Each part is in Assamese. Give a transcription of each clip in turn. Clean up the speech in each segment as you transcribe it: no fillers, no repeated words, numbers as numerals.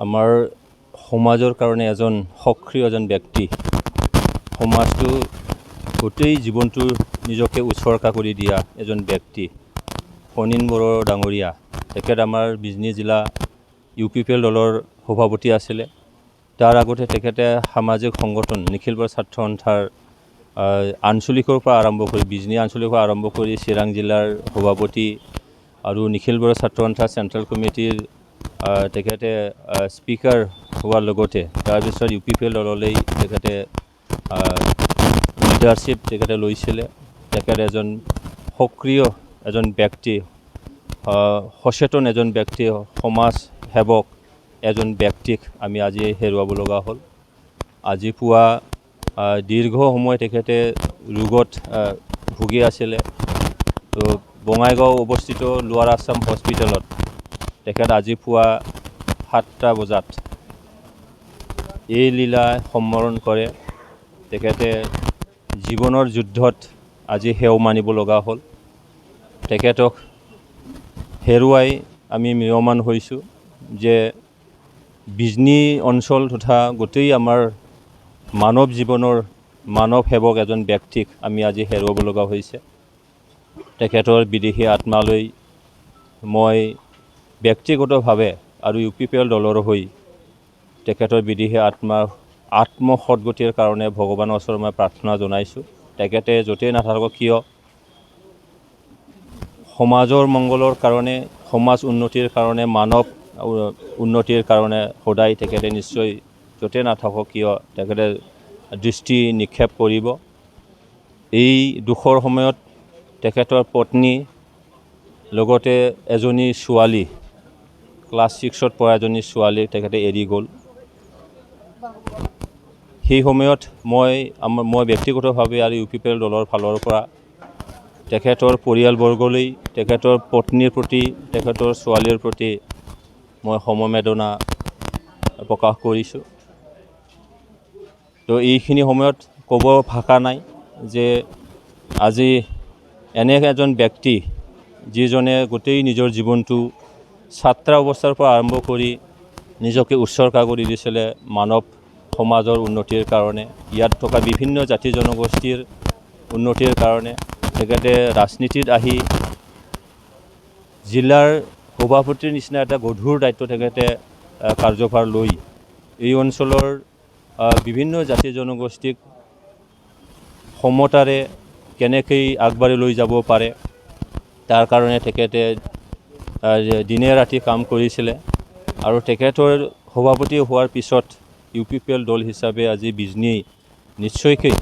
আমাৰ সমাজৰ কাৰণে এজন সক্ৰিয় এজন ব্যক্তি, সমাজটো গোটেই জীৱনটো নিজকে উৎসৰ্গা কৰি দিয়া এজন ব্যক্তি ফণীন্দ্ৰ বড়ো ডাঙৰীয়া। তেখেত আমাৰ বিজনী জিলা UPPL দলৰ সভাপতি আছিলে। তাৰ আগতে তেখেতে সামাজিক সংগঠন নিখিল বড়ো ছাত্ৰ সন্থাৰ আঞ্চলিকৰ পৰা আৰম্ভ কৰি বিজনী আঞ্চলিকৰ পৰা আৰম্ভ কৰি চিৰাং জিলাৰ সভাপতি আৰু নিখিল বড়ো ছাত্ৰ সন্থাৰ চেণ্ট্ৰেল কমিটিৰ তেখেতে স্পিকাৰ হোৱাৰ লগতে তাৰপিছত UPPL দললৈ তেখেতে লিডাৰশ্বিপ তেখেতে লৈছিলে। তেখেত এজন সক্ৰিয় এজন ব্যক্তি, সচেতন এজন ব্যক্তি, সমাজ সেৱক এজন ব্যক্তিক আমি আজি হেৰুৱাব লগা হ'ল। আজি পুৱা দীৰ্ঘ সময় তেখেতে ৰোগত ভুগি আছিলে। তো বঙাইগাঁও অৱস্থিত লোৱাৰ আছাম হস্পিটেলত তেখেত আজি পুৱা 7টা বজাত এই লীলা সম্বৰণ কৰে। তেখেতে জীৱনৰ যুদ্ধত আজি সেও মানিব লগা হ'ল। তেখেতক হেৰুৱাই আমি ম্ৰিয়মান হৈছোঁ যে বিজনী অঞ্চল তথা গোটেই আমাৰ মানৱ জীৱনৰ মানৱ সেৱক এজন ব্যক্তিক আমি আজি হেৰুৱাব লগা হৈছে। তেখেতৰ বিদেহী আত্মালৈ মই ব্যক্তিগতভাৱে আৰু UPPL দলৰ হৈ তেখেতৰ বিদেহী আত্মাৰ আত্মসদ্গতিৰ কাৰণে ভগৱানৰ ওচৰত মই প্ৰাৰ্থনা জনাইছোঁ। তেখেতে য'তেই নাথাকক কিয় সমাজৰ মংগলৰ কাৰণে, সমাজ উন্নতিৰ কাৰণে, মানৱ উন্নতিৰ কাৰণে সদায় তেখেতে নিশ্চয় য'তে নাথাকক কিয় তেখেতে দৃষ্টি নিক্ষেপ কৰিব। এই দুখৰ সময়ত তেখেতৰ পত্নী লগতে এজনী ছোৱালী, ক্লাছ 6ত পঢ়া এজনী ছোৱালীক তেখেতে এৰি গ'ল। সেই সময়ত মই ব্যক্তিগতভাৱে আৰু UPPL দলৰ ফালৰ পৰা তেখেতৰ পৰিয়ালবৰ্গলৈ, তেখেতৰ পত্নীৰ প্ৰতি, তেখেতৰ ছোৱালীৰ প্ৰতি মই সমবেদনা প্ৰকাশ কৰিছোঁ। তো এইখিনি সময়ত ক'ব ভাষা নাই যে আজি এনে এজন ব্যক্তি যিজনে গোটেই নিজৰ জীৱনটো ছাত্ৰ অৱস্থাৰ পৰা আৰম্ভ কৰি নিজকে উৎসৰ্গা কৰি দিছিলে মানৱ সমাজৰ উন্নতিৰ কাৰণে, ইয়াত থকা বিভিন্ন জাতি জনগোষ্ঠীৰ উন্নতিৰ কাৰণে। তেখেতে ৰাজনীতিত আহি জিলাৰ সভাপতিৰ নিচিনা এটা গধুৰ দায়িত্ব তেখেতে কাৰ্যভাৰ লৈ এই অঞ্চলৰ বিভিন্ন জাতি জনগোষ্ঠীক সমতাৰে কেনেকৈ আগবাঢ়ি লৈ যাব পাৰে তাৰ কাৰণে তেখেতে দিনে ৰাতি কাম কৰিছিলে। আৰু তেখেতৰ সভাপতি হোৱাৰ পিছত UPPL দল হিচাপে আজি বিজনী নিশ্চয়কৈ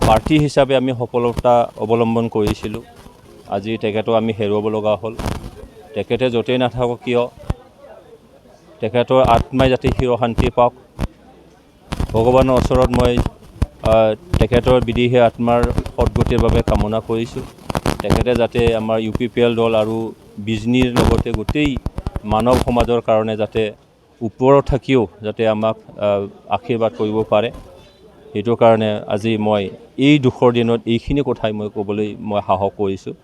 পাৰ্টি হিচাপে আমি সফলতা অৱলম্বন কৰিছিলোঁ। আজি তেখেতক আমি হেৰুৱাব লগা হ'ল। তেখেতে য'তেই নাথাকক কিয় তেখেতৰ আত্মাই যাতে চিৰশান্তি পাওক, ভগৱানৰ ওচৰত মই তেখেতৰ বিদেহী আত্মাৰ সদ্গতিৰ বাবে কামনা কৰিছোঁ। তেখেতে যাতে আমাৰ UPPL দল আৰু বিজনীৰ লগতে গোটেই মানৱ সমাজৰ কাৰণে যাতে ওপৰত থাকিও যাতে আমাক আশীৰ্বাদ কৰিব পাৰে, সেইটো কাৰণে আজি মই এই দুখৰ দিনত এইখিনি কথাই মই ক'বলৈ মই সাহস কৰিছোঁ।